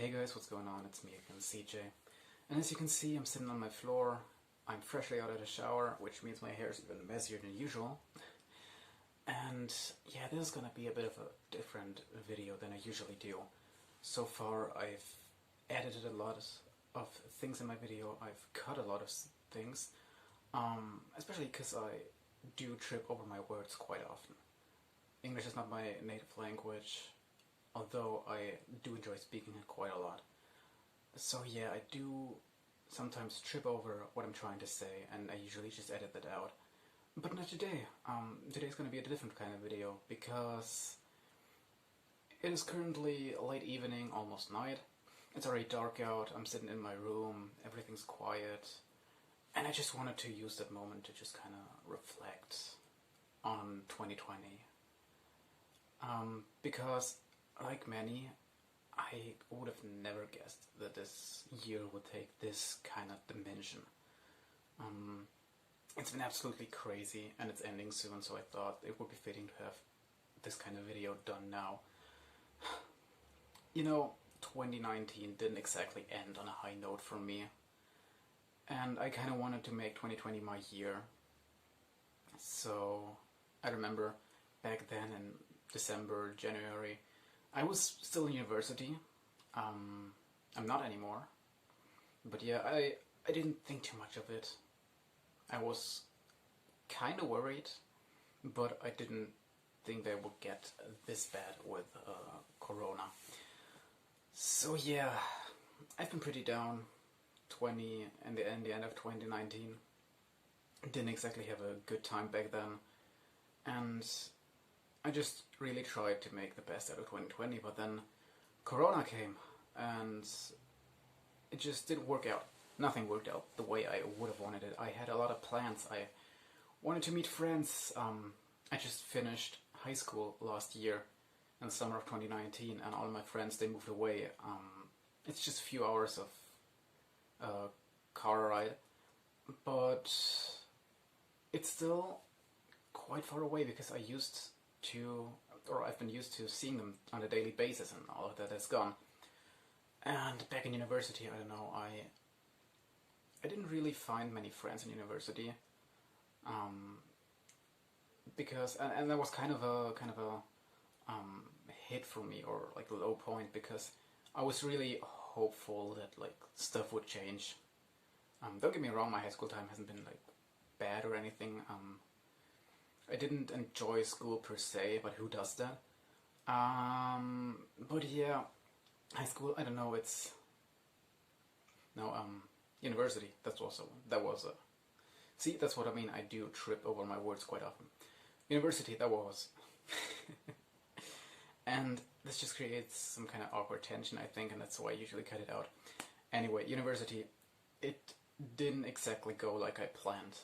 Hey guys, what's going on? It's me again, CJ. And as you can see, I'm sitting on my floor. I'm freshly out of the shower, which means my hair is even messier than usual. And yeah, this is gonna be a bit of a different video than I usually do. So far, I've edited a lot of things in my video. I've cut a lot of things, especially because I do trip over my words quite often. English is not my native language, although I do enjoy speaking it quite a lot. So yeah, I do sometimes trip over what I'm trying to say, and I usually just edit that out. But not today. Today's going to be a different kind of video, because it is currently late evening, almost night. It's already dark out, I'm sitting in my room, everything's quiet, and I just wanted to use that moment to just kind of reflect on 2020. Because, like many, I would have never guessed that this year would take this kind of dimension. It's been absolutely crazy, and it's ending soon, so I thought it would be fitting to have this kind of video done now. You know, 2019 didn't exactly end on a high note for me, and I kind of wanted to make 2020 my year. So I remember back then in December, January, I was still in university. I'm not anymore. But yeah, I didn't think too much of it. I was kind of worried, but I didn't think they would get this bad with Corona. So yeah, I've been pretty down. In the end of 2019. Didn't exactly have a good time back then. And I just really tried to make the best out of 2020, but then Corona came, and it just didn't work out. Nothing worked out the way I would have wanted it. I had a lot of plans. I wanted to meet friends. I just finished high school last year in the summer of 2019, and all my friends, they moved away. It's just a few hours of car ride, but it's still quite far away, because I've been used to seeing them on a daily basis, and all of that has gone. And back in university, I don't know, I didn't really find many friends in university, because and that was kind of a hit for me, or like a low point, because I was really hopeful that like stuff would change. Don't get me wrong, my high school time hasn't been like bad or anything. I didn't enjoy school per se, but who does that? But yeah, high school, I don't know, university, that was see, that's what I mean, I do trip over my words quite often. University, that was, and this just creates some kind of awkward tension, I think, and that's why I usually cut it out. Anyway, university, it didn't exactly go like I planned.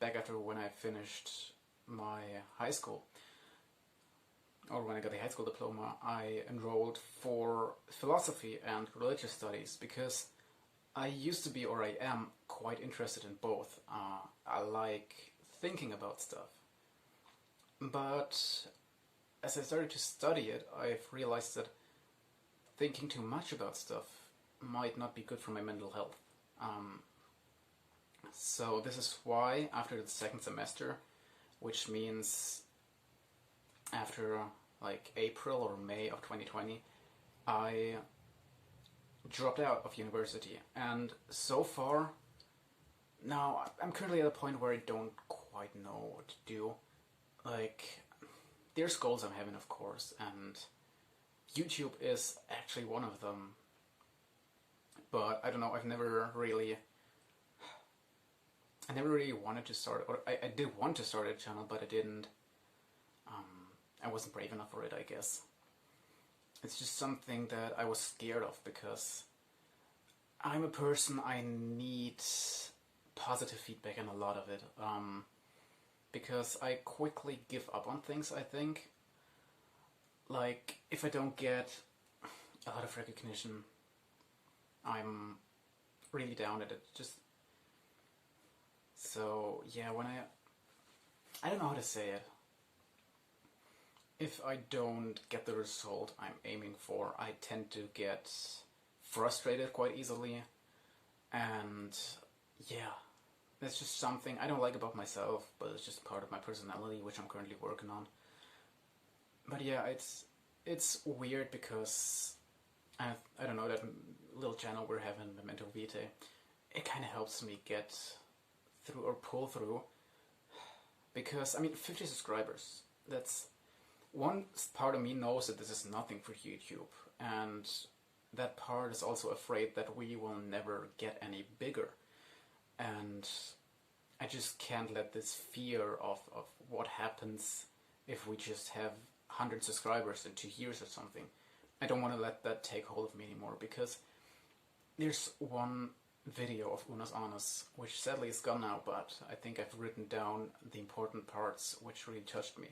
Back after when I finished my high school, or when I got the high school diploma, I enrolled for philosophy and religious studies, because I used to be, or I am, quite interested in both. I like thinking about stuff. But as I started to study it, I've realized that thinking too much about stuff might not be good for my mental health. So this is why, after the second semester, which means after like April or May of 2020, I dropped out of university. And so far, now I'm currently at a point where I don't quite know what to do. Like, there's goals I'm having, of course, and YouTube is actually one of them. But I don't know, I never really wanted to start, or I did want to start a channel, but I didn't. I wasn't brave enough for it, I guess. It's just something that I was scared of, because I'm a person, I need positive feedback, and a lot of it. Because I quickly give up on things, I think. Like, if I don't get a lot of recognition, I'm really down at it. So yeah, when I don't know how to say it. if I don't get the result I'm aiming for, I tend to get frustrated quite easily. And yeah, that's just something I don't like about myself, but it's just part of my personality, which I'm currently working on. But yeah, it's weird because I don't know, that little channel we're having, Memento Vitae, it kind of helps me get through or pull through. Because, I mean, 50 subscribers, that's... One part of me knows that this is nothing for YouTube, and that part is also afraid that we will never get any bigger. And I just can't let this fear of what happens if we just have 100 subscribers in 2 years or something. I don't want to let that take hold of me anymore, because there's one video of Unos Anus, which sadly is gone now, but I think I've written down the important parts which really touched me.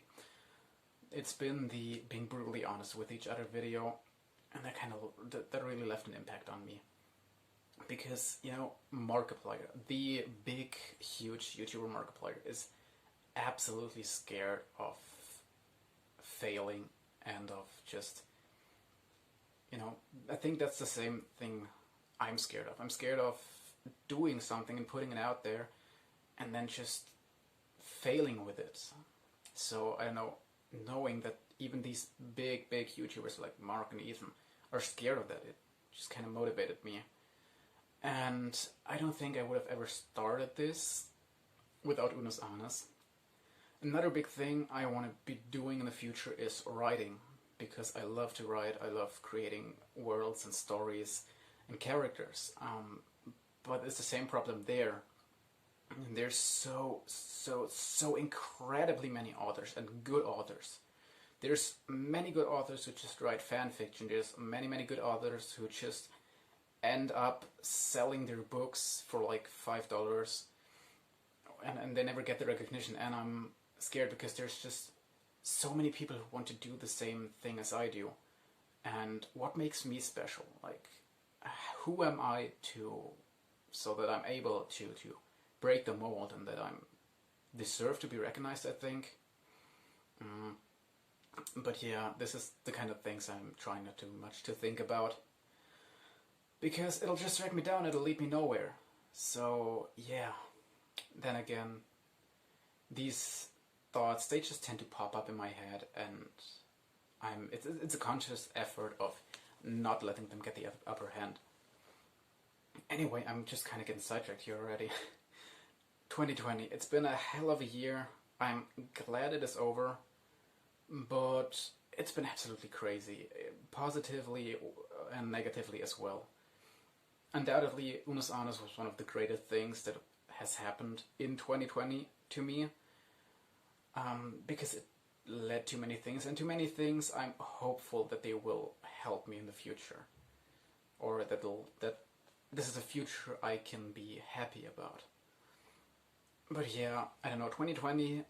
It's been the being brutally honest with each other video, and that really left an impact on me. Because, you know, Markiplier, the big, huge YouTuber Markiplier, is absolutely scared of failing and of just, you know, I think that's the same thing I'm scared of. I'm scared of doing something and putting it out there and then just failing with it. So, I don't know, knowing that even these big YouTubers like Mark and Ethan are scared of that, it just kind of motivated me. And I don't think I would have ever started this without Unos Anus. Another big thing I want to be doing in the future is writing, because I love to write, I love creating worlds and stories and characters. But it's the same problem there. There's so incredibly many authors, and good authors. There's many good authors who just write fan fiction. There's many good authors who just end up selling their books for like $5, and they never get the recognition. And I'm scared because there's just so many people who want to do the same thing as I do. And what makes me special? Like, who am I so that I'm able to break the mold and that I'm deserve to be recognized, I think. But yeah, this is the kind of things I'm trying not too much to think about, because it'll just drag me down, it'll lead me nowhere. So yeah, then again, these thoughts, they just tend to pop up in my head, and it's a conscious effort of not letting them get the upper hand. Anyway, I'm just kind of getting sidetracked here already. 2020, it's been a hell of a year. I'm glad it is over, but it's been absolutely crazy, positively and negatively as well. Undoubtedly, Unos Anus was one of the greatest things that has happened in 2020 to me, because it led to many things, and to many things I'm hopeful that they will help me in the future, or that this is a future I can be happy about. But yeah, I don't know, 2020,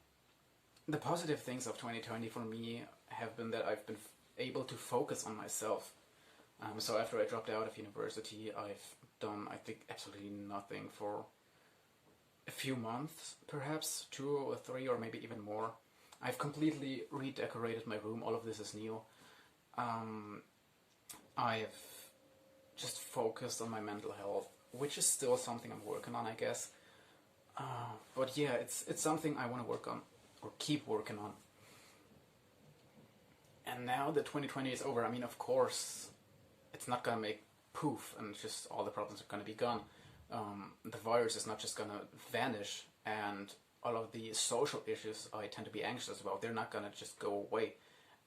the positive things of 2020 for me have been that I've been able to focus on myself. So after I dropped out of university, I've done, I think, absolutely nothing for a few months, perhaps 2 or 3 or maybe even more. I've completely redecorated my room, all of this is new. I've just focused on my mental health, which is still something I'm working on, I guess. But yeah, it's something I want to work on, or keep working on. And now that 2020 is over, I mean, of course, it's not gonna make poof and just all the problems are gonna be gone. The virus is not just gonna vanish, and all of the social issues I tend to be anxious about, they're not gonna just go away.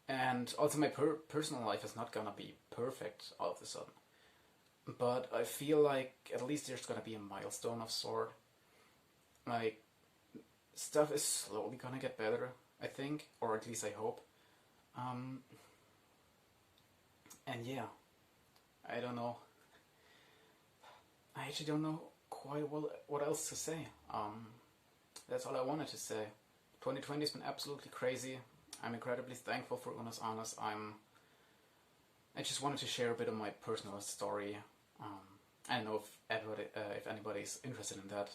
And also my personal life is not gonna be perfect all of a sudden. But I feel like at least there's gonna be a milestone of sort. Like, stuff is slowly gonna get better, I think, or at least I hope. And yeah, I don't know. I actually don't know quite well what else to say. That's all I wanted to say. 2020 has been absolutely crazy. I'm incredibly thankful for Unos Anus. I just wanted to share a bit of my personal story. I don't know if anybody's interested in that.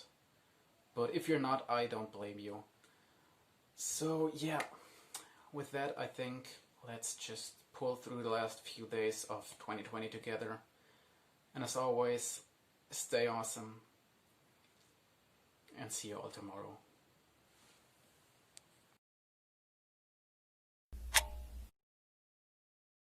But if you're not, I don't blame you. So yeah, with that, I think let's just pull through the last few days of 2020 together. And as always, stay awesome, and see you all tomorrow.